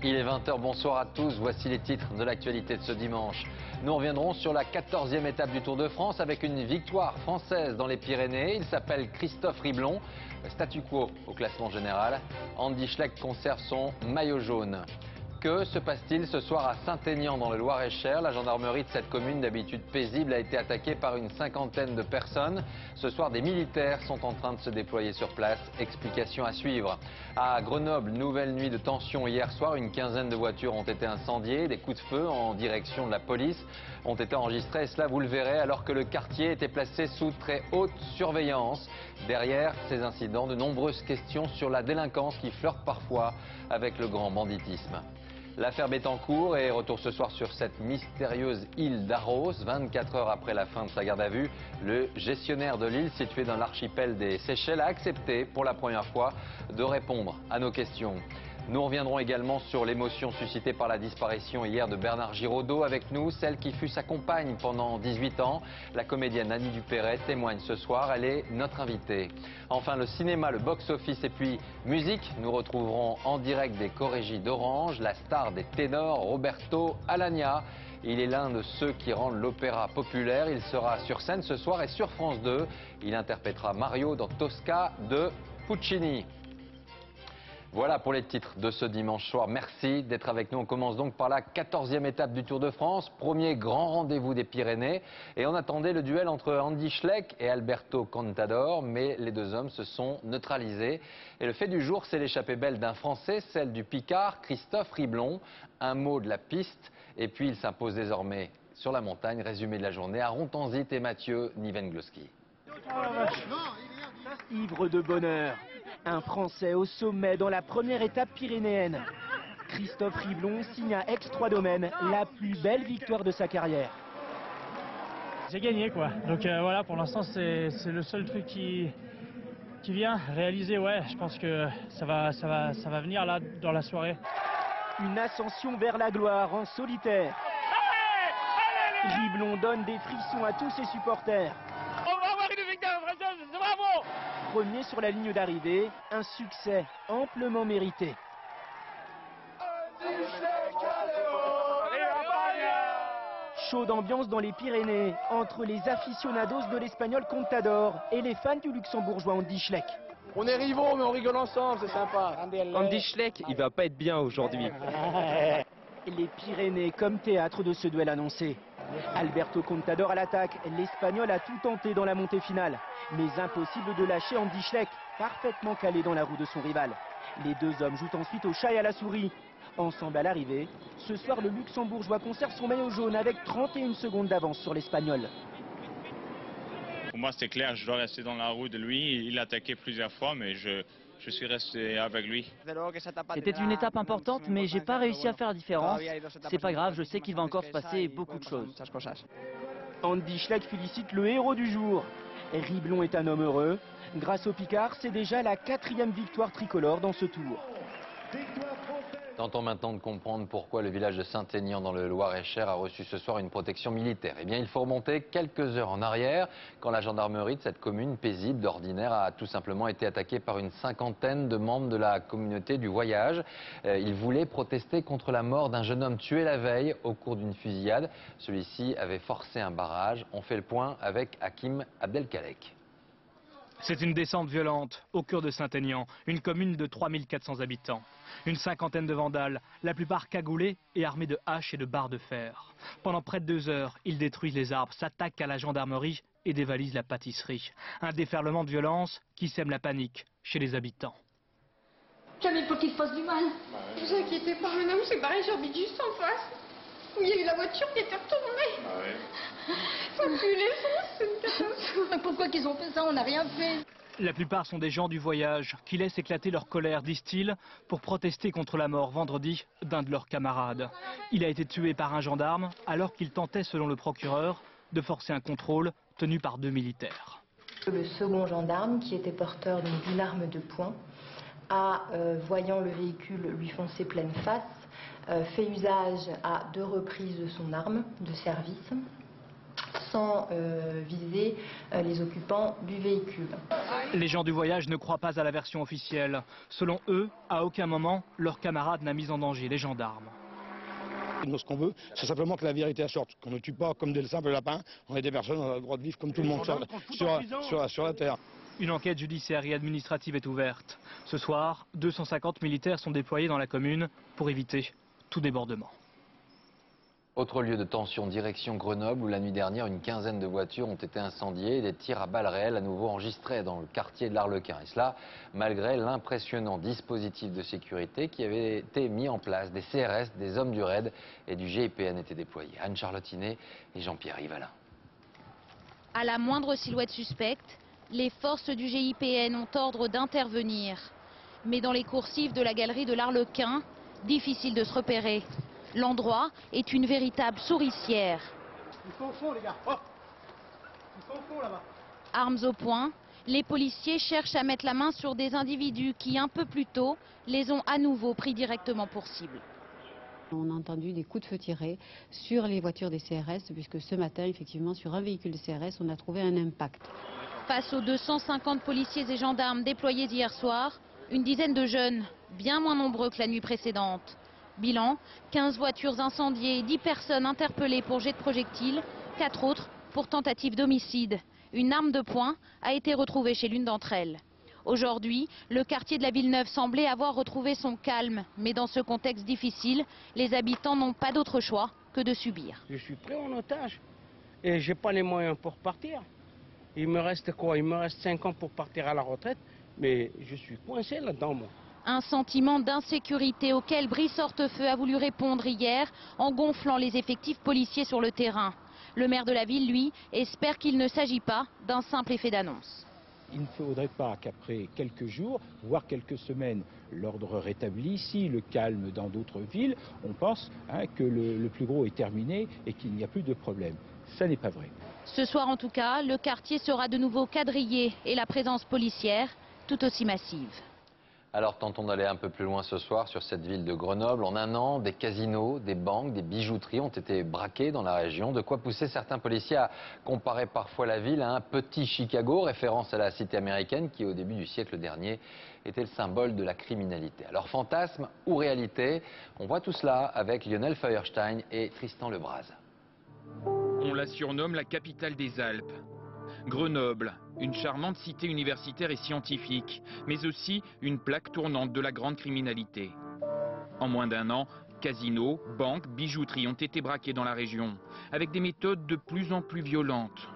Il est 20h, bonsoir à tous, voici les titres de l'actualité de ce dimanche. Nous reviendrons sur la 14e étape du Tour de France avec une victoire française dans les Pyrénées. Il s'appelle Christophe Riblon, statu quo au classement général. Andy Schleck conserve son maillot jaune. Que se passe-t-il ce soir à Saint-Aignan dans le Loir-et-Cher? La gendarmerie de cette commune d'habitude paisible a été attaquée par une cinquantaine de personnes. Ce soir, des militaires sont en train de se déployer sur place. Explication à suivre. À Grenoble, nouvelle nuit de tension hier soir. Une quinzaine de voitures ont été incendiées. Des coups de feu en direction de la police ont été enregistrés. Et cela, vous le verrez, alors que le quartier était placé sous très haute surveillance. Derrière ces incidents, de nombreuses questions sur la délinquance qui flirte parfois avec le grand banditisme. L'affaire Bettencourt est retour ce soir sur cette mystérieuse île d'Arros. 24 heures après la fin de sa garde à vue, le gestionnaire de l'île située dans l'archipel des Seychelles a accepté pour la première fois de répondre à nos questions. Nous reviendrons également sur l'émotion suscitée par la disparition hier de Bernard Giraudot. Avec nous, celle qui fut sa compagne pendant 18 ans. La comédienne Annie Dupéret témoigne ce soir. Elle est notre invitée. Enfin, le cinéma, le box-office et puis musique. Nous retrouverons en direct des Corégies d'Orange la star des ténors, Roberto Alagna. Il est l'un de ceux qui rendent l'opéra populaire. Il sera sur scène ce soir et sur France 2. Il interprétera Mario dans Tosca de Puccini. Voilà pour les titres de ce dimanche soir. Merci d'être avec nous. On commence donc par la 14e étape du Tour de France. Premier grand rendez-vous des Pyrénées. Et on attendait le duel entre Andy Schleck et Alberto Contador. Mais les deux hommes se sont neutralisés. Et le fait du jour, c'est l'échappée belle d'un Français, celle du Picard, Christophe Riblon. Un mot de la piste. Et puis il s'impose désormais sur la montagne. Résumé de la journée à Rontanzit et Mathieu Nivengloski. Ivre de bonheur. Un Français au sommet dans la première étape pyrénéenne. Christophe Riblon signe à Aix-trois Domaines la plus belle victoire de sa carrière. J'ai gagné quoi, donc voilà, pour l'instant c'est le seul truc qui vient réaliser. Ouais, je pense que ça va venir là dans la soirée. Une ascension vers la gloire en solitaire. Riblon donne des frissons à tous ses supporters. On va avoir une victoire française, c'est bravo! Premier sur la ligne d'arrivée, un succès amplement mérité. Chaud d'ambiance dans les Pyrénées, entre les aficionados de l'Espagnol Contador et les fans du luxembourgeois Andy Schleck. On est rivaux mais on rigole ensemble, c'est sympa. Andy Schleck, il va pas être bien aujourd'hui. Les Pyrénées comme théâtre de ce duel annoncé. Alberto Contador à l'attaque, l'Espagnol a tout tenté dans la montée finale. Mais impossible de lâcher Andy Schleck, parfaitement calé dans la roue de son rival. Les deux hommes jouent ensuite au chat et à la souris. Ensemble à l'arrivée, ce soir le luxembourgeois conserve son maillot jaune avec 31 secondes d'avance sur l'Espagnol. Pour moi c'était clair, je dois rester dans la roue de lui. Il a attaqué plusieurs fois mais je suis resté avec lui. C'était une étape importante, mais j'ai pas réussi à faire la différence. C'est pas grave, je sais qu'il va encore se passer beaucoup de choses. Andy Schleck félicite le héros du jour. Riblon est un homme heureux. Grâce au Picard, c'est déjà la 4e victoire tricolore dans ce tour. Tentons maintenant de comprendre pourquoi le village de Saint-Aignan dans le Loir-et-Cher a reçu ce soir une protection militaire. Eh bien, il faut remonter quelques heures en arrière, quand la gendarmerie de cette commune paisible d'ordinaire a tout simplement été attaquée par une cinquantaine de membres de la communauté du voyage. Ils voulaient protester contre la mort d'un jeune homme tué la veille au cours d'une fusillade. Celui-ci avait forcé un barrage. On fait le point avec Hakim Abdelkalek. C'est une descente violente au cœur de Saint-Aignan, une commune de 3400 habitants. Une cinquantaine de vandales, la plupart cagoulés et armés de haches et de barres de fer. Pendant près de 2 heures, ils détruisent les arbres, s'attaquent à la gendarmerie et dévalisent la pâtisserie. Un déferlement de violence qui sème la panique chez les habitants. Jamais pour qu'il fasse du mal. Ne vous inquiétez pas, madame, c'est pareil, j'habite juste en face. Où il y a eu la voiture qui était retournée. Ça pue l'essence, c'est une catastrophe. Pourquoi qu'ils ont fait ça? On n'a rien fait. La plupart sont des gens du voyage qui laissent éclater leur colère, disent-ils, pour protester contre la mort vendredi d'un de leurs camarades. Il a été tué par un gendarme alors qu'il tentait, selon le procureur, de forcer un contrôle tenu par 2 militaires. Le second gendarme, qui était porteur d'une arme de poing, a, voyant le véhicule lui foncer pleine face, fait usage à 2 reprises de son arme de service, sans viser les occupants du véhicule. Les gens du voyage ne croient pas à la version officielle. Selon eux, à aucun moment, leur camarade n'a mis en danger les gendarmes. Nous, ce qu'on veut, c'est simplement que la vérité sorte, qu'on ne tue pas comme des simples lapins. On est des personnes, on a le droit de vivre comme tout le monde sur la terre. Une enquête judiciaire et administrative est ouverte. Ce soir, 250 militaires sont déployés dans la commune pour éviter tout débordement. Autre lieu de tension, direction Grenoble, où la nuit dernière, une quinzaine de voitures ont été incendiées et des tirs à balles réelles à nouveau enregistrés dans le quartier de l'Arlequin. Et cela, malgré l'impressionnant dispositif de sécurité qui avait été mis en place. Des CRS, des hommes du RAID et du GIPN étaient déployés. Anne-Charlotte Inet et Jean-Pierre Yvalin. À la moindre silhouette suspecte, les forces du GIPN ont ordre d'intervenir. Mais dans les coursives de la galerie de l'Arlequin, difficile de se repérer. L'endroit est une véritable souricière. Ils sont au fond, les gars. Oh, ils sont au fond, là-bas. Armes au poing, les policiers cherchent à mettre la main sur des individus qui, un peu plus tôt, les ont à nouveau pris directement pour cible. On a entendu des coups de feu tirés sur les voitures des CRS, puisque ce matin, effectivement, sur un véhicule de CRS, on a trouvé un impact. Face aux 250 policiers et gendarmes déployés hier soir, une dizaine de jeunes, bien moins nombreux que la nuit précédente. Bilan, 15 voitures incendiées, 10 personnes interpellées pour jet de projectiles, 4 autres pour tentative d'homicide. Une arme de poing a été retrouvée chez l'une d'entre elles. Aujourd'hui, le quartier de la Villeneuve semblait avoir retrouvé son calme. Mais dans ce contexte difficile, les habitants n'ont pas d'autre choix que de subir. Je suis pris en otage et je n'ai pas les moyens pour partir. Il me reste quoi? Il me reste 5 ans pour partir à la retraite, mais je suis coincé là-dedans, moi. Un sentiment d'insécurité auquel Brice Hortefeux a voulu répondre hier en gonflant les effectifs policiers sur le terrain. Le maire de la ville, lui, espère qu'il ne s'agit pas d'un simple effet d'annonce. Il ne faudrait pas qu'après quelques jours, voire quelques semaines, l'ordre rétabli ici, le calme dans d'autres villes, on pense que le plus gros est terminé et qu'il n'y a plus de problème. Ça n'est pas vrai. Ce soir en tout cas, le quartier sera de nouveau quadrillé et la présence policière tout aussi massive. Alors tentons d'aller un peu plus loin ce soir sur cette ville de Grenoble. En un an, des casinos, des banques, des bijouteries ont été braquées dans la région. De quoi pousser certains policiers à comparer parfois la ville à un petit Chicago, référence à la cité américaine qui au début du siècle dernier était le symbole de la criminalité. Alors fantasme ou réalité, on voit tout cela avec Lionel Feuerstein et Tristan Lebras. On la surnomme la capitale des Alpes. Grenoble, une charmante cité universitaire et scientifique, mais aussi une plaque tournante de la grande criminalité. En moins d'un an, casinos, banques, bijouteries ont été braqués dans la région, avec des méthodes de plus en plus violentes.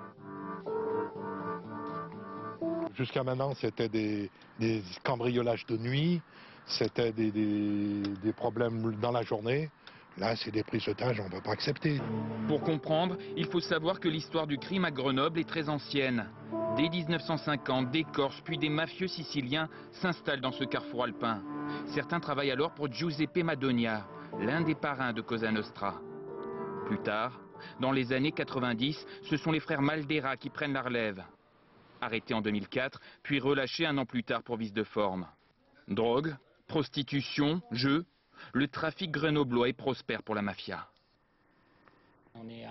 Jusqu'à maintenant, c'était des cambriolages de nuit, c'était des problèmes dans la journée. Là, c'est des prises d'otages, on ne peut pas accepter. Pour comprendre, il faut savoir que l'histoire du crime à Grenoble est très ancienne. Dès 1950, des Corses puis des mafieux siciliens s'installent dans ce carrefour alpin. Certains travaillent alors pour Giuseppe Madonia, l'un des parrains de Cosa Nostra. Plus tard, dans les années 90, ce sont les frères Maldera qui prennent la relève. Arrêtés en 2004, puis relâchés un an plus tard pour vice de forme. Drogue, prostitution, jeux. Le trafic grenoblois est prospère pour la mafia. On est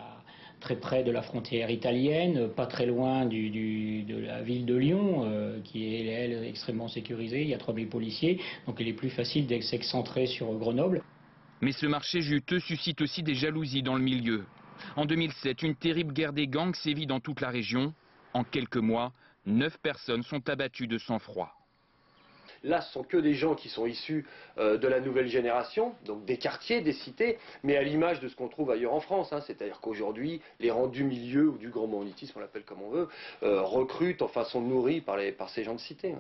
très près de la frontière italienne, pas très loin de la ville de Lyon, qui est, elle, extrêmement sécurisée. Il y a 3000 policiers, donc il est plus facile d'excentrer sur Grenoble. Mais ce marché juteux suscite aussi des jalousies dans le milieu. En 2007, une terrible guerre des gangs sévit dans toute la région. En quelques mois, 9 personnes sont abattues de sang-froid. Là, ce sont que des gens qui sont issus de la nouvelle génération, donc des quartiers, des cités, mais à l'image de ce qu'on trouve ailleurs en France. C'est-à-dire qu'aujourd'hui, les rangs du milieu ou du grand banditisme, on l'appelle comme on veut, recrutent, enfin sont nourris par ces gens de cité.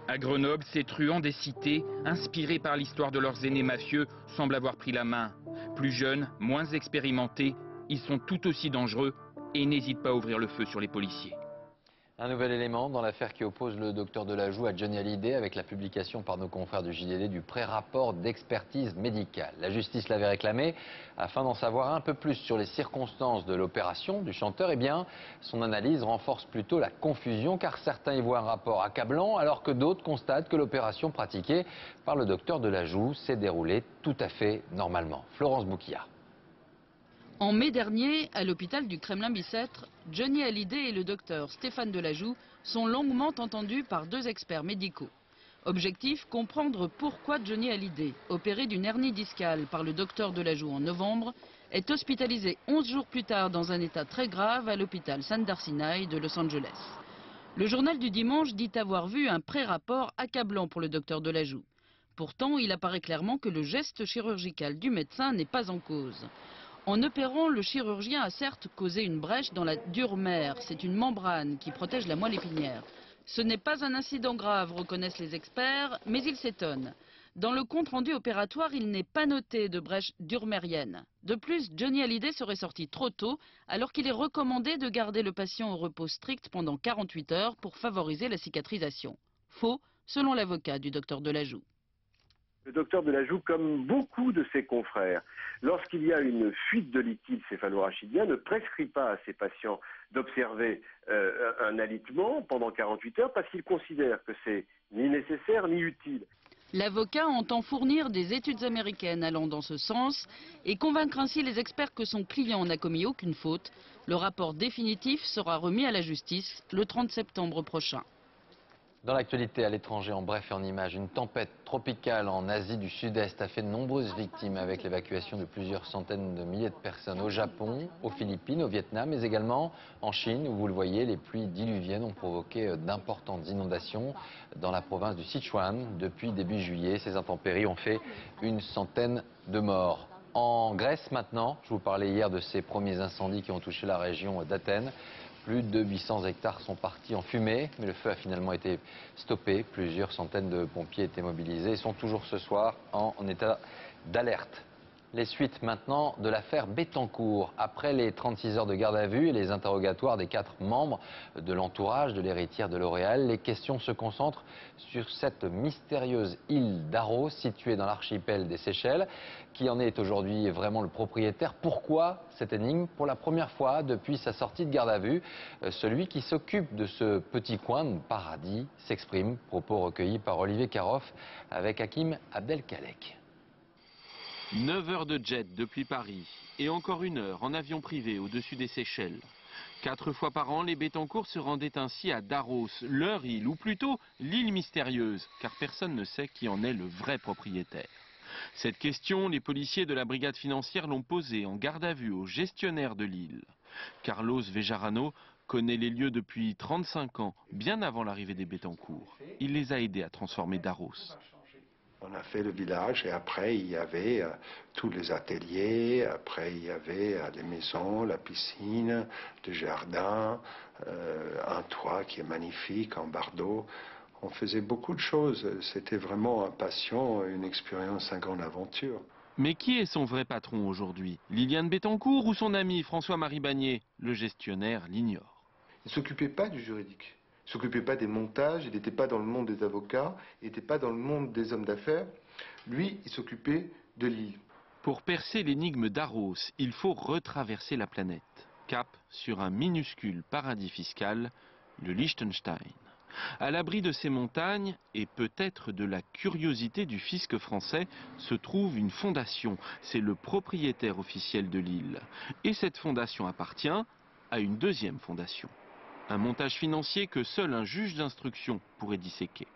À Grenoble, ces truands des cités, inspirés par l'histoire de leurs aînés mafieux, semblent avoir pris la main. Plus jeunes, moins expérimentés, ils sont tout aussi dangereux et n'hésitent pas à ouvrir le feu sur les policiers. Un nouvel élément dans l'affaire qui oppose le docteur Delajoux à Johnny Hallyday avec la publication par nos confrères du JDD du pré-rapport d'expertise médicale. La justice l'avait réclamé afin d'en savoir un peu plus sur les circonstances de l'opération du chanteur. Eh bien, son analyse renforce plutôt la confusion car certains y voient un rapport accablant alors que d'autres constatent que l'opération pratiquée par le docteur Delajoux s'est déroulée tout à fait normalement. Florence Bouquilla. En mai dernier, à l'hôpital du Kremlin-Bicêtre, Johnny Hallyday et le docteur Stéphane Delajoux sont longuement entendus par 2 experts médicaux. Objectif, comprendre pourquoi Johnny Hallyday, opéré d'une hernie discale par le docteur Delajoux en novembre, est hospitalisé 11 jours plus tard dans un état très grave à l'hôpital Sandar Sinai de Los Angeles. Le journal du dimanche dit avoir vu un pré-rapport accablant pour le docteur Delajoux. Pourtant, il apparaît clairement que le geste chirurgical du médecin n'est pas en cause. En opérant, le chirurgien a certes causé une brèche dans la durmère. C'est une membrane qui protège la moelle épinière. Ce n'est pas un incident grave, reconnaissent les experts, mais ils s'étonnent. Dans le compte-rendu opératoire, il n'est pas noté de brèche durmérienne. De plus, Johnny Hallyday serait sorti trop tôt, alors qu'il est recommandé de garder le patient au repos strict pendant 48 heures pour favoriser la cicatrisation. Faux, selon l'avocat du docteur Delajoux. Le docteur Delajoux, comme beaucoup de ses confrères, lorsqu'il y a une fuite de liquide céphalorachidien, ne prescrit pas à ses patients d'observer un alitement pendant 48 heures parce qu'il considère que c'est ni nécessaire ni utile. L'avocat entend fournir des études américaines allant dans ce sens et convaincre ainsi les experts que son client n'a commis aucune faute. Le rapport définitif sera remis à la justice le 30 septembre prochain. Dans l'actualité à l'étranger, en bref et en images, une tempête tropicale en Asie du Sud-Est a fait de nombreuses victimes avec l'évacuation de plusieurs centaines de milliers de personnes au Japon, aux Philippines, au Vietnam, mais également en Chine, où vous le voyez, les pluies diluviennes ont provoqué d'importantes inondations dans la province du Sichuan. Depuis début juillet, ces intempéries ont fait une centaine de morts. En Grèce maintenant, je vous parlais hier de ces premiers incendies qui ont touché la région d'Athènes. Plus de 800 hectares sont partis en fumée, mais le feu a finalement été stoppé. Plusieurs centaines de pompiers étaient mobilisés et sont toujours ce soir en état d'alerte. Les suites maintenant de l'affaire Bettencourt. Après les 36 heures de garde à vue et les interrogatoires des 4 membres de l'entourage de l'héritière de L'Oréal, les questions se concentrent sur cette mystérieuse île d'Aros située dans l'archipel des Seychelles. Qui en est aujourd'hui vraiment le propriétaire? Pourquoi cette énigme? Pour la première fois depuis sa sortie de garde à vue, celui qui s'occupe de ce petit coin de paradis s'exprime. Propos recueillis par Olivier Caroff avec Hakim Abdelkalek. 9 heures de jet depuis Paris et encore 1 heure en avion privé au-dessus des Seychelles. 4 fois par an, les Bettencourt se rendaient ainsi à Daros, leur île, ou plutôt l'île mystérieuse, car personne ne sait qui en est le vrai propriétaire. Cette question, les policiers de la brigade financière l'ont posée en garde à vue au gestionnaire de l'île. Carlos Vejarano connaît les lieux depuis 35 ans, bien avant l'arrivée des Bettencourt. Il les a aidés à transformer Daros. On a fait le village et après il y avait tous les ateliers, après il y avait les maisons, la piscine, le jardin, un toit qui est magnifique en bardeau. On faisait beaucoup de choses, c'était vraiment un passion, une expérience, une grande aventure. Mais qui est son vrai patron aujourd'hui? Liliane Bettencourt ou son ami François-Marie Bagné? Le gestionnaire l'ignore. Il ne s'occupait pas du juridique. Il ne s'occupait pas des montages, il n'était pas dans le monde des avocats, il n'était pas dans le monde des hommes d'affaires. Lui, il s'occupait de l'île. Pour percer l'énigme d'Aros, il faut retraverser la planète. Cap sur un minuscule paradis fiscal, le Liechtenstein. À l'abri de ces montagnes, et peut-être de la curiosité du fisc français, se trouve une fondation. C'est le propriétaire officiel de l'île. Et cette fondation appartient à une deuxième fondation. Un montage financier que seul un juge d'instruction pourrait disséquer.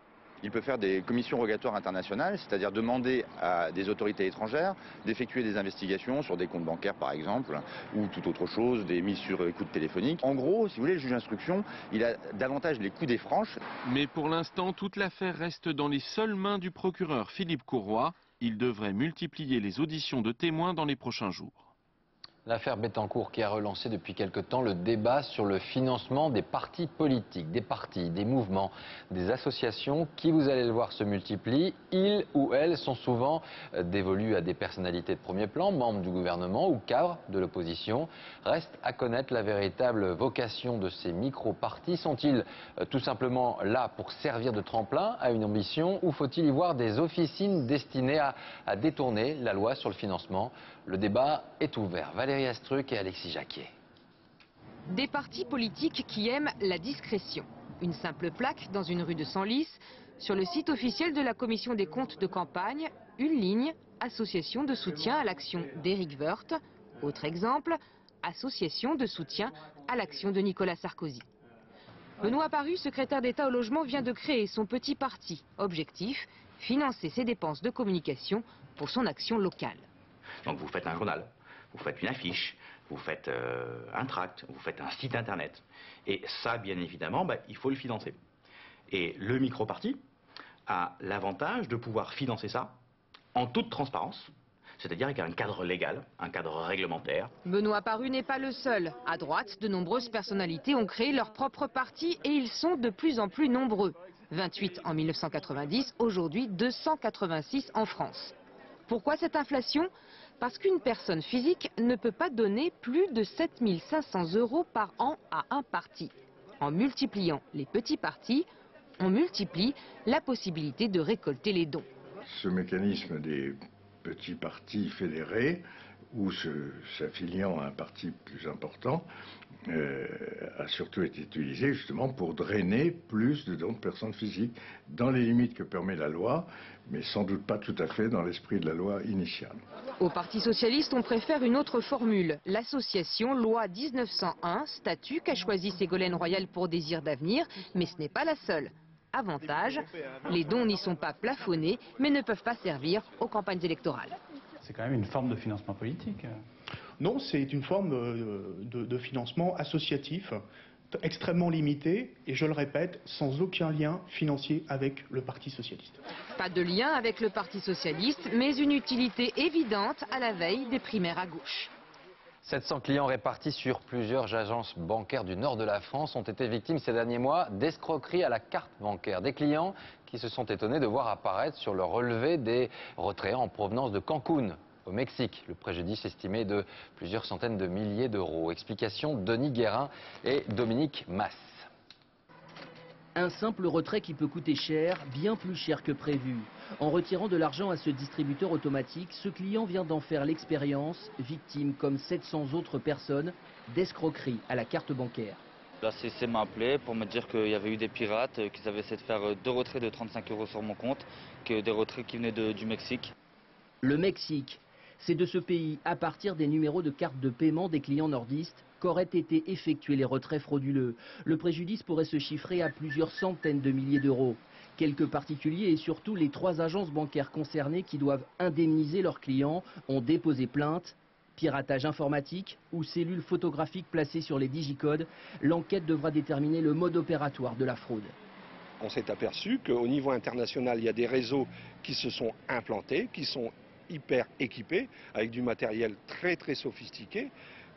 Il peut faire des commissions rogatoires internationales, c'est-à-dire demander à des autorités étrangères d'effectuer des investigations sur des comptes bancaires par exemple, ou toute autre chose, des mises sur écoute téléphonique. En gros, si vous voulez, le juge d'instruction, il a davantage les coups des franches. Mais pour l'instant, toute l'affaire reste dans les seules mains du procureur Philippe Courroy. Il devrait multiplier les auditions de témoins dans les prochains jours. L'affaire Bettencourt qui a relancé depuis quelque temps le débat sur le financement des partis politiques, des partis, des mouvements, des associations qui, vous allez le voir, se multiplient. Ils ou elles sont souvent dévolus à des personnalités de premier plan, membres du gouvernement ou cadres de l'opposition. Reste à connaître la véritable vocation de ces micro-partis. Sont-ils tout simplement là pour servir de tremplin à une ambition ou faut-il y voir des officines destinées à détourner la loi sur le financement? Le débat est ouvert. Valérie Astruc et Alexis Jacquier. Des partis politiques qui aiment la discrétion. Une simple plaque dans une rue de Senlis. Sur le site officiel de la commission des comptes de campagne, une ligne, association de soutien à l'action d'Éric Woerth. Autre exemple, association de soutien à l'action de Nicolas Sarkozy. Benoît Apparu, secrétaire d'État au logement, vient de créer son petit parti. Objectif, financer ses dépenses de communication pour son action locale. Donc vous faites un journal, vous faites une affiche, vous faites un tract, vous faites un site internet. Et ça, bien évidemment, il faut le financer. Et le micro-parti a l'avantage de pouvoir financer ça en toute transparence, c'est-à-dire avec un cadre légal, un cadre réglementaire. Benoît Apparu n'est pas le seul. À droite, de nombreuses personnalités ont créé leur propre parti et ils sont de plus en plus nombreux. 28 en 1990, aujourd'hui 286 en France. Pourquoi cette inflation? Parce qu'une personne physique ne peut pas donner plus de 7 500 € par an à un parti. En multipliant les petits partis, on multiplie la possibilité de récolter les dons. Ce mécanisme des petits partis fédérés ou s'affiliant à un parti plus important a surtout été utilisé justement pour drainer plus de dons de personnes physiques dans les limites que permet la loi, mais sans doute pas tout à fait dans l'esprit de la loi initiale. Au Parti socialiste, on préfère une autre formule. L'association Loi 1901, statut qu'a choisi Ségolène Royal pour Désir d'avenir, mais ce n'est pas la seule. Avantage, les dons n'y sont pas plafonnés, mais ne peuvent pas servir aux campagnes électorales. C'est quand même une forme de financement politique. Non, c'est une forme de financement associatif, extrêmement limité, et je le répète, sans aucun lien financier avec le Parti socialiste. Pas de lien avec le Parti socialiste, mais une utilité évidente à la veille des primaires à gauche. 700 clients répartis sur plusieurs agences bancaires du nord de la France ont été victimes ces derniers mois d'escroqueries à la carte bancaire. Des clients qui se sont étonnés de voir apparaître sur leur relevé des retraits en provenance de Cancun, au Mexique. Le préjudice estimé de plusieurs centaines de milliers d'euros. Explication Denis Guérin et Dominique Masse. Un simple retrait qui peut coûter cher, bien plus cher que prévu. En retirant de l'argent à ce distributeur automatique, ce client vient d'en faire l'expérience, victime comme 700 autres personnes, d'escroquerie à la carte bancaire. La CC m'a appelé pour me dire qu'il y avait eu des pirates, qu'ils avaient essayé de faire 2 retraits de 35 € sur mon compte, que des retraits qui venaient du Mexique. Le Mexique, c'est de ce pays, à partir des numéros de carte de paiement des clients nordistes, qu'auraient été effectués les retraits frauduleux. Le préjudice pourrait se chiffrer à plusieurs centaines de milliers d'euros. Quelques particuliers et surtout les 3 agences bancaires concernées qui doivent indemniser leurs clients ont déposé plainte. Piratage informatique ou cellules photographiques placées sur les digicodes, l'enquête devra déterminer le mode opératoire de la fraude. On s'est aperçu qu'au niveau international, il y a des réseaux qui se sont implantés, qui sont hyper équipés, avec du matériel très très sophistiqué,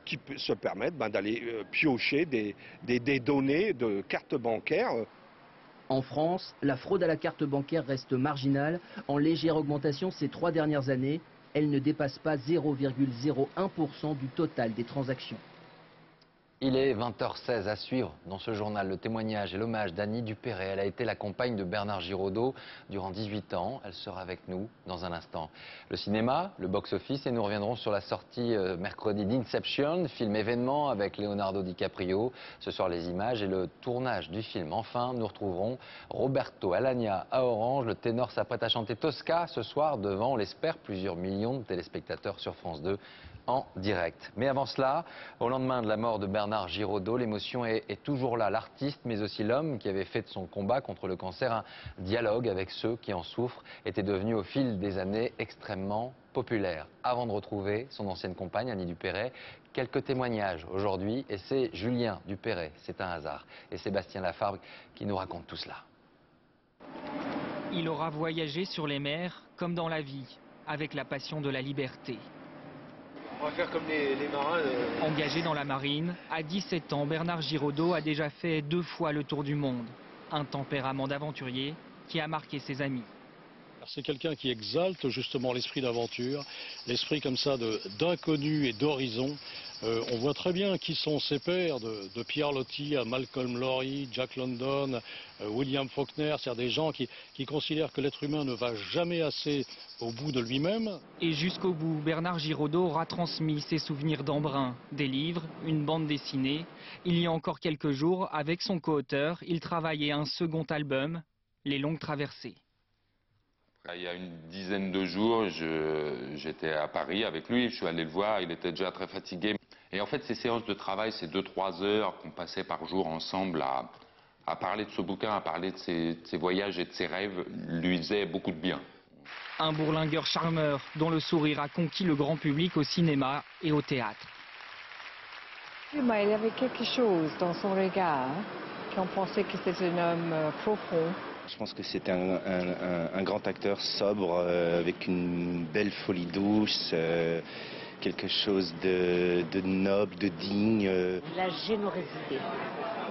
qui se permettent d'aller piocher des données de cartes bancaires. En France, la fraude à la carte bancaire reste marginale, en légère augmentation ces 3 dernières années. Elle ne dépasse pas 0,01% du total des transactions. Il est 20h16 à suivre dans ce journal le témoignage et l'hommage d'Annie Dupéret. Elle a été la compagne de Bernard Giraudot durant 18 ans. Elle sera avec nous dans un instant. Le cinéma, le box-office et nous reviendrons sur la sortie mercredi d'Inception, film événement avec Leonardo DiCaprio. Ce soir les images et le tournage du film. Enfin, nous retrouverons Roberto Alagna à Orange. Le ténor s'apprête à chanter Tosca ce soir devant, on l'espère, plusieurs millions de téléspectateurs sur France 2. En direct. Mais avant cela, au lendemain de la mort de Bernard Giraudot, l'émotion est toujours là. L'artiste, mais aussi l'homme qui avait fait de son combat contre le cancer un dialogue avec ceux qui en souffrent, était devenu au fil des années extrêmement populaire. Avant de retrouver son ancienne compagne, Annie Dupéret, quelques témoignages aujourd'hui, et c'est Julien Dupéret, c'est un hasard, et Sébastien Lafargue qui nous racontent tout cela. Il aura voyagé sur les mers comme dans la vie, avec la passion de la liberté. On va faire comme les marins. Engagé dans la marine, à 17 ans, Bernard Giraudot a déjà fait 2 fois le tour du monde. Un tempérament d'aventurier qui a marqué ses amis. C'est quelqu'un qui exalte justement l'esprit d'aventure, l'esprit comme ça d'inconnu et d'horizon. On voit très bien qui sont ses pairs, de Pierre Loti à Malcolm Lowry, Jack London, William Faulkner, c'est-à-dire des gens qui considèrent que l'être humain ne va jamais assez au bout de lui-même. Et jusqu'au bout, Bernard Giraudot aura transmis ses souvenirs d'Embrun, des livres, une bande dessinée. Il y a encore quelques jours, avec son co-auteur, il travaillait un second album, Les Longues Traversées. Il y a une dizaine de jours, j'étais à Paris avec lui, je suis allé le voir, il était déjà très fatigué. Et en fait, ces séances de travail, ces 2-3 heures qu'on passait par jour ensemble à parler de ce bouquin, à parler de ses voyages et de ses rêves, lui faisaient beaucoup de bien. Un bourlingueur charmeur dont le sourire a conquis le grand public au cinéma et au théâtre. Il avait quelque chose dans son regard, qu'on pensait que c'était un homme profond. Je pense que c'est un grand acteur sobre, avec une belle folie douce, quelque chose de noble, de digne. La générosité,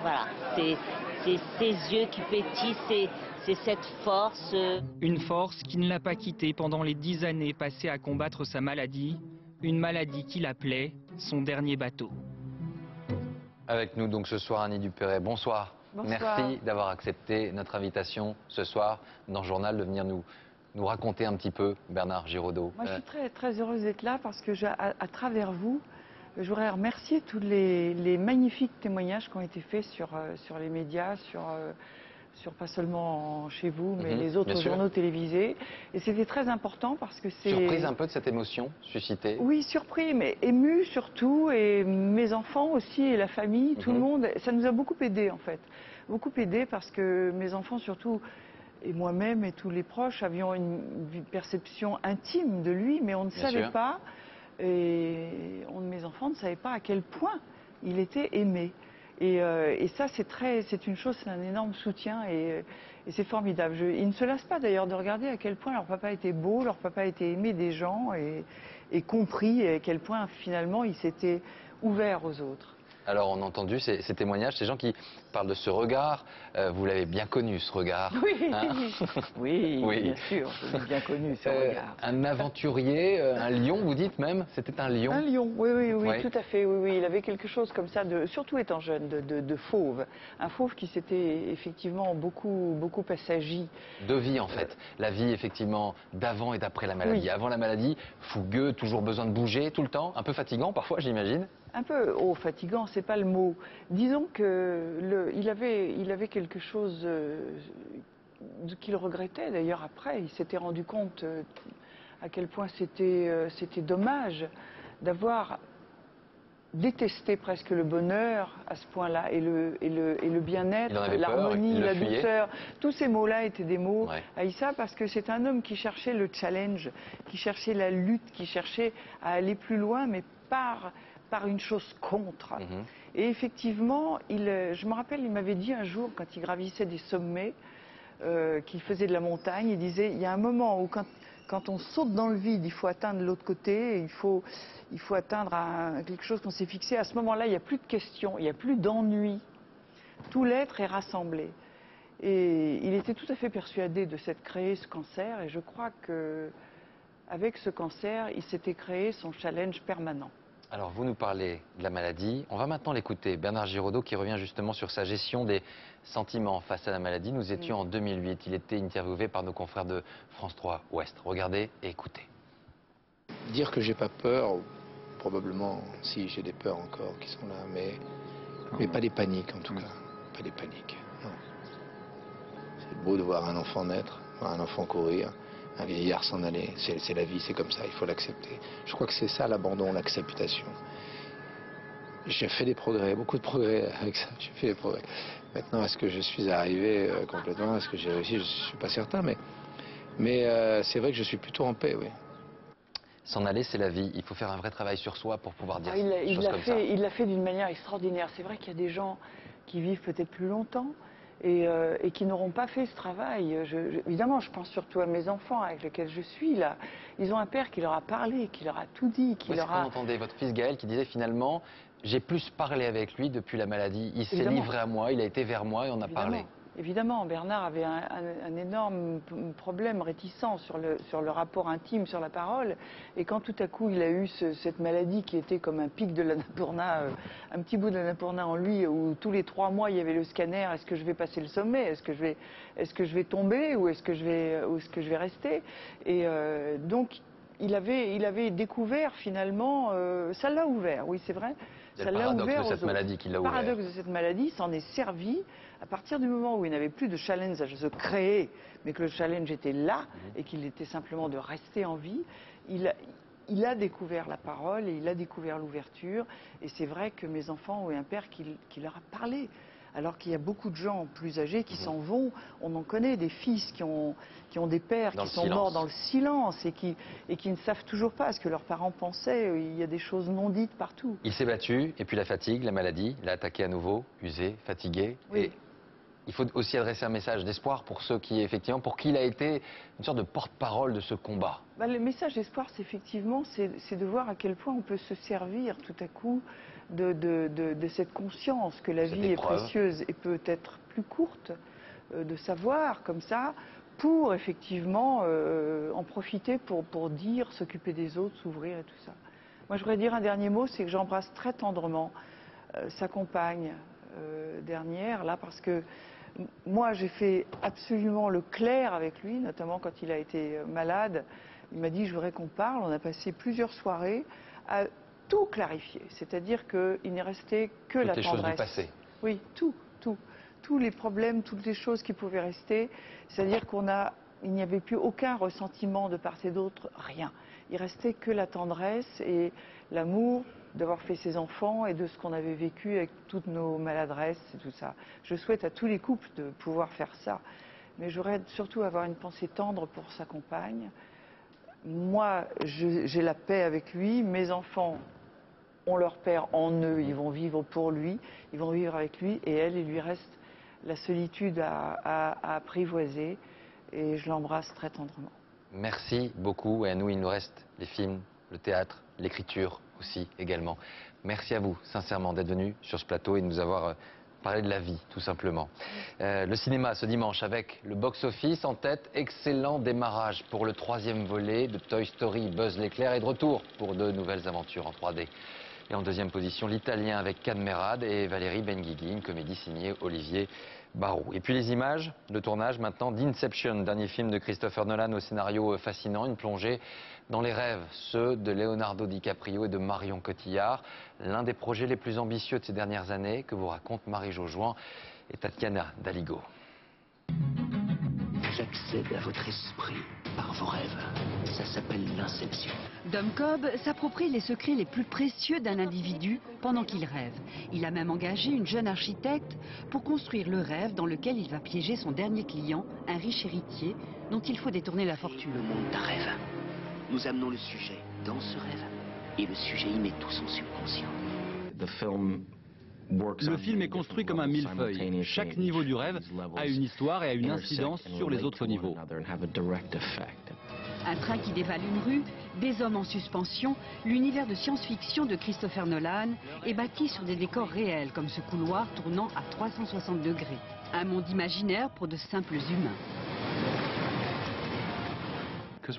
voilà, c'est ses yeux qui pétillent, c'est cette force. Une force qui ne l'a pas quitté pendant les 10 années passées à combattre sa maladie, une maladie qu'il appelait son dernier bateau. Avec nous donc ce soir Annie Dupéret, bonsoir. Bonsoir. Merci d'avoir accepté notre invitation ce soir dans le journal, de venir nous raconter un petit peu, Bernard Giraudot. Moi, je suis très heureuse d'être là parce que à travers vous, je voudrais remercier tous les magnifiques témoignages qui ont été faits sur les médias, sur pas seulement chez vous, mais les autres journaux télévisés. Et c'était très important parce que c'est... Surprise un peu de cette émotion suscitée? Oui, surpris, mais ému surtout, et mes enfants aussi, et la famille, tout le monde. Ça nous a beaucoup aidé en fait. Beaucoup aidé parce que mes enfants surtout, et moi-même et tous les proches, avions une perception intime de lui, mais on ne savait pas, et mes enfants ne savaient pas à quel point il était aimé. Et ça, c'est une chose, c'est un énorme soutien et c'est formidable. Ils ne se lassent pas d'ailleurs de regarder à quel point leur papa était beau, leur papa était aimé des gens et compris, et à quel point finalement il s'était ouvert aux autres. Alors on a entendu ces témoignages, ces gens qui parlent de ce regard. Vous l'avez bien connu, ce regard. Oui, hein? oui, bien sûr, je l'ai bien connu, ce regard. Un aventurier, un lion, vous dites même? C'était un lion? Un lion, oui, tout à fait. Oui, il avait quelque chose comme ça, surtout étant jeune, de fauve. Un fauve qui s'était effectivement beaucoup assagi. De vie en fait. La vie effectivement d'avant et d'après la maladie. Avant la maladie, fougueux, toujours besoin de bouger tout le temps, un peu fatigant parfois, j'imagine. Un peu, fatigant, c'est pas le mot. Disons que il avait quelque chose qu'il regrettait d'ailleurs après. Il s'était rendu compte à quel point c'était dommage d'avoir détesté presque le bonheur à ce point-là et le bien-être, l'harmonie, la douceur. Tous ces mots-là étaient des mots à Issa parce que c'est un homme qui cherchait le challenge, qui cherchait la lutte, qui cherchait à aller plus loin, mais par une chose contre. Et effectivement, je me rappelle, il m'avait dit un jour, quand il gravissait des sommets, qu'il faisait de la montagne, il disait, il y a un moment où quand on saute dans le vide, il faut atteindre l'autre côté, il faut atteindre quelque chose qu'on s'est fixé. À ce moment-là, il n'y a plus de questions, il n'y a plus d'ennui. Tout l'être est rassemblé. Et il était tout à fait persuadé de s'être créé ce cancer, et je crois qu'avec ce cancer, il s'était créé son challenge permanent. Alors, vous nous parlez de la maladie. On va maintenant l'écouter. Bernard Giraudot qui revient justement sur sa gestion des sentiments face à la maladie. Nous étions en 2008. Il était interviewé par nos confrères de France 3 Ouest. Regardez et écoutez. Dire que j'ai pas peur, probablement, si j'ai des peurs encore qui sont là, mais pas des paniques en tout cas. Pas des paniques, non. C'est beau de voir un enfant naître, voir un enfant courir. Un vieillard s'en aller, c'est la vie, c'est comme ça, il faut l'accepter. Je crois que c'est ça l'abandon, l'acceptation. J'ai fait des progrès, beaucoup de progrès avec ça, j'ai fait des progrès. Maintenant, est-ce que je suis arrivé complètement, est-ce que j'ai réussi, je ne suis pas certain, mais c'est vrai que je suis plutôt en paix, oui. S'en aller, c'est la vie. Il faut faire un vrai travail sur soi pour pouvoir dire des choses comme ça. Il l'a fait d'une manière extraordinaire. C'est vrai qu'il y a des gens qui vivent peut-être plus longtemps, et qui n'auront pas fait ce travail. Évidemment, je pense surtout à mes enfants avec lesquels je suis là. Ils ont un père qui leur a parlé, qui leur a tout dit, qui leur a... On entendait votre fils Gaël qui disait finalement, j'ai plus parlé avec lui depuis la maladie. Il s'est livré à moi, il a été vers moi et on a parlé. Évidemment, Bernard avait un énorme problème réticent sur le rapport intime, sur la parole. Et quand tout à coup il a eu cette maladie qui était comme un pic de l'Annapurna, un petit bout de l'Annapurna en lui, où tous les 3 mois il y avait le scanner, est-ce que je vais passer le sommet, est-ce que je vais tomber ou est-ce que je vais rester. Et donc il avait découvert finalement, ça l'a ouvert, oui c'est vrai. C'est le paradoxe de cette maladie qui l'a ouvert. Le paradoxe de cette maladie s'en est servi à partir du moment où il n'avait plus de challenge à se créer, mais que le challenge était là et qu'il était simplement de rester en vie. Il a découvert la parole et il a découvert l'ouverture. Et c'est vrai que mes enfants ont eu un père qui leur a parlé. Alors qu'il y a beaucoup de gens plus âgés qui s'en vont. On en connaît des fils qui ont des pères qui sont morts dans le silence et qui ne savent toujours pas ce que leurs parents pensaient. Il y a des choses non dites partout. Il s'est battu et puis la fatigue, la maladie, l'a attaqué à nouveau, usé, fatigué. Oui. Et il faut aussi adresser un message d'espoir pour ceux qui, effectivement, pour qui il a été une sorte de porte-parole de ce combat. Le message d'espoir, c'est effectivement, c'est de voir à quel point on peut se servir tout à coup de cette conscience que la vie est précieuse et peut être plus courte, de savoir comme ça, pour effectivement en profiter pour dire, s'occuper des autres, s'ouvrir et tout ça. Moi, je voudrais dire un dernier mot, c'est que j'embrasse très tendrement sa compagne dernière, là, parce que moi, j'ai fait absolument le clair avec lui, notamment quand il a été malade. Il m'a dit, je voudrais qu'on parle. On a passé plusieurs soirées à tout clarifier. C'est-à-dire qu'il n'est resté que la tendresse. Toutes les choses du passé. Oui, tout. Tous les problèmes, toutes les choses qui pouvaient rester. C'est-à-dire il n'y avait plus aucun ressentiment de part et d'autre, rien. Il restait que la tendresse et l'amour d'avoir fait ses enfants et de ce qu'on avait vécu avec toutes nos maladresses et tout ça. Je souhaite à tous les couples de pouvoir faire ça. Mais j'aurais surtout avoir une pensée tendre pour sa compagne. Moi, j'ai la paix avec lui. Mes enfants ont leur père en eux. Ils vont vivre pour lui. Ils vont vivre avec lui. Et elle, il lui reste la solitude à apprivoiser. Et je l'embrasse très tendrement. Merci beaucoup. Et à nous, il nous reste les films, le théâtre, l'écriture aussi également. Merci à vous, sincèrement, d'être venu sur ce plateau et de nous avoir parlé de la vie, tout simplement. Le cinéma ce dimanche avec le box-office en tête. Excellent démarrage pour le 3e volet de Toy Story. Buzz l'éclair est de retour pour de nouvelles aventures en 3D. Et en 2e position, l'Italien avec Cadmerade et Valérie Benguigui, une comédie signée Olivier Barou. Et puis les images de tournage maintenant d'Inception, dernier film de Christopher Nolan au scénario fascinant, une plongée dans les rêves, ceux de Leonardo DiCaprio et de Marion Cotillard. L'un des projets les plus ambitieux de ces dernières années que vous racontent Marie-Jo Jouan et Tatiana Daligo. J'accède à votre esprit par vos rêves. Ça s'appelle l'inception. Dom Cobb s'approprie les secrets les plus précieux d'un individu pendant qu'il rêve. Il a même engagé une jeune architecte pour construire le rêve dans lequel il va piéger son dernier client, un riche héritier dont il faut détourner la fortune. Le monde d'un rêve. Nous amenons le sujet dans ce rêve et le sujet y met tout son subconscient. Le film est construit comme un millefeuille. Chaque niveau du rêve a une histoire et a une incidence sur les autres niveaux. Un train qui dévale une rue, des hommes en suspension, l'univers de science-fiction de Christopher Nolan est bâti sur des décors réels, comme ce couloir tournant à 360 degrés. Un monde imaginaire pour de simples humains.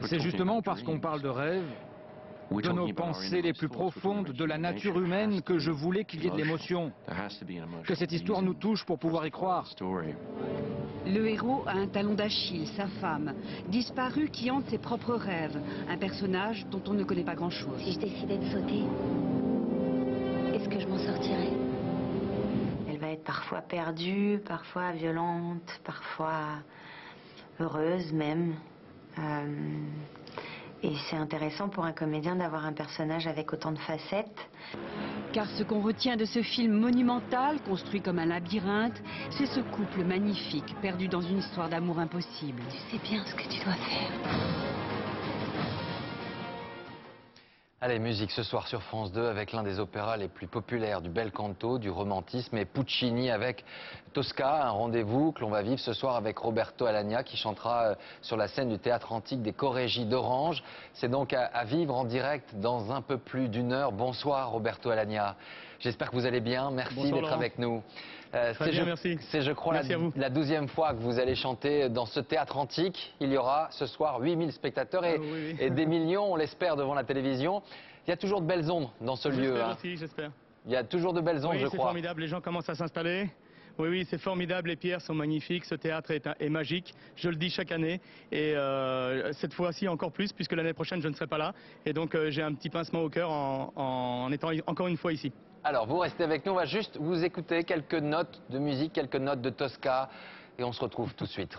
C'est justement parce qu'on parle de rêve, de nos pensées les plus profondes, de la nature humaine, que je voulais qu'il y ait de l'émotion. Que cette histoire nous touche pour pouvoir y croire. Le héros a un talon d'Achille, sa femme, disparue qui hante ses propres rêves. Un personnage dont on ne connaît pas grand-chose. Si je décidais de sauter, est-ce que je m'en sortirais? Elle va être parfois perdue, parfois violente, parfois heureuse même. Et c'est intéressant pour un comédien d'avoir un personnage avec autant de facettes. Car ce qu'on retient de ce film monumental, construit comme un labyrinthe, c'est ce couple magnifique, perdu dans une histoire d'amour impossible. Tu sais bien ce que tu dois faire. Allez, musique ce soir sur France 2 avec l'un des opéras les plus populaires du bel canto, du romantisme, et Puccini avec Tosca, un rendez-vous que l'on va vivre ce soir avec Roberto Alagna qui chantera sur la scène du théâtre antique des Corrégies d'Orange. C'est donc à vivre en direct dans un peu plus d'une heure. Bonsoir Roberto Alagna, j'espère que vous allez bien, merci d'être avec nous. C'est je crois la 12e fois que vous allez chanter dans ce théâtre antique. Il y aura ce soir 8000 spectateurs et des millions, on l'espère, devant la télévision. Il y a toujours de belles ondes dans ce lieu. J'espère. Il y a toujours de belles ondes, je c'est crois. formidable, les gens commencent à s'installer. Oui, oui, c'est formidable, les pierres sont magnifiques, ce théâtre est magique, je le dis chaque année, et cette fois-ci encore plus, puisque l'année prochaine je ne serai pas là, et donc j'ai un petit pincement au cœur en étant encore une fois ici. Alors, vous restez avec nous, on va juste vous écouter quelques notes de musique, quelques notes de Tosca, et on se retrouve tout de suite.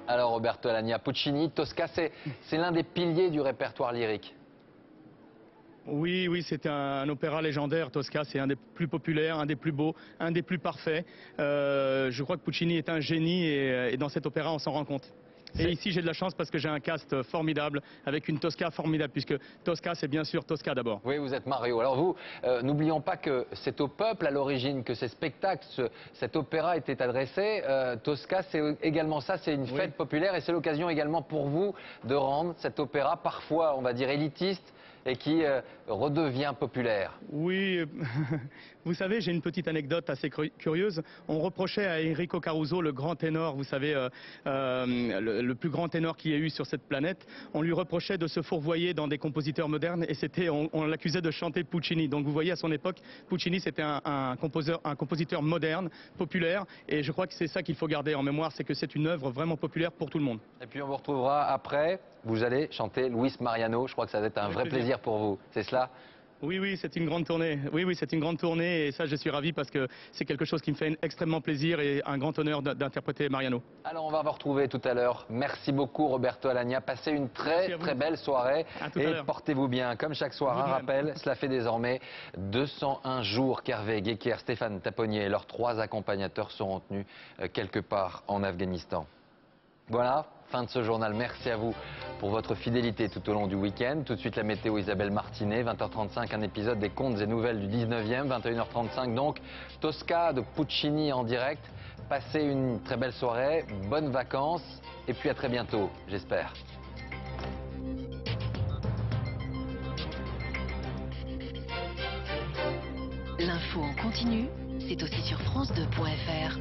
Alors Roberto Alagna, Puccini, Tosca, c'est l'un des piliers du répertoire lyrique. Oui, oui, c'est un opéra légendaire, Tosca, c'est un des plus populaires, un des plus beaux, un des plus parfaits. Je crois que Puccini est un génie et dans cet opéra on s'en rend compte. Et ici j'ai de la chance parce que j'ai un cast formidable avec une Tosca formidable puisque Tosca c'est bien sûr Tosca d'abord. Oui, vous êtes Mario. Alors vous, n'oublions pas que c'est au peuple à l'origine que ces spectacles, cet opéra était adressé. Tosca c'est également ça, c'est une fête populaire et c'est l'occasion également pour vous de rendre cet opéra parfois on va dire élitiste et qui redevient populaire. Oui, vous savez, j'ai une petite anecdote assez curieuse. On reprochait à Enrico Caruso, le grand ténor, vous savez, le plus grand ténor qu'il y ait eu sur cette planète, on lui reprochait de se fourvoyer dans des compositeurs modernes et on l'accusait de chanter Puccini. Donc vous voyez, à son époque, Puccini c'était un compositeur moderne, populaire, et je crois que c'est ça qu'il faut garder en mémoire, c'est que c'est une œuvre vraiment populaire pour tout le monde. Et puis on vous retrouvera après, vous allez chanter Luis Mariano, je crois que ça va être un vrai plaisir pour vous, c'est cela ? Oui, oui, c'est une grande tournée. Oui, oui, c'est une grande tournée et ça, je suis ravi parce que c'est quelque chose qui me fait extrêmement plaisir et un grand honneur d'interpréter Mariano. Alors, on va vous retrouver tout à l'heure. Merci beaucoup, Roberto Alagna. Passez une très belle soirée et portez-vous bien. Comme chaque soir, un rappel, cela fait désormais 201 jours qu'Hervé Guéquer, Stéphane Taponnier et leurs 3 accompagnateurs seront tenus quelque part en Afghanistan. Voilà, fin de ce journal. Merci à vous pour votre fidélité tout au long du week-end. Tout de suite la météo, Isabelle Martinet, 20h35, un épisode des Contes et Nouvelles du 19e, 21h35 donc, Tosca de Puccini en direct. Passez une très belle soirée, bonnes vacances et puis à très bientôt, j'espère. L'info en continu, c'est aussi sur France2.fr.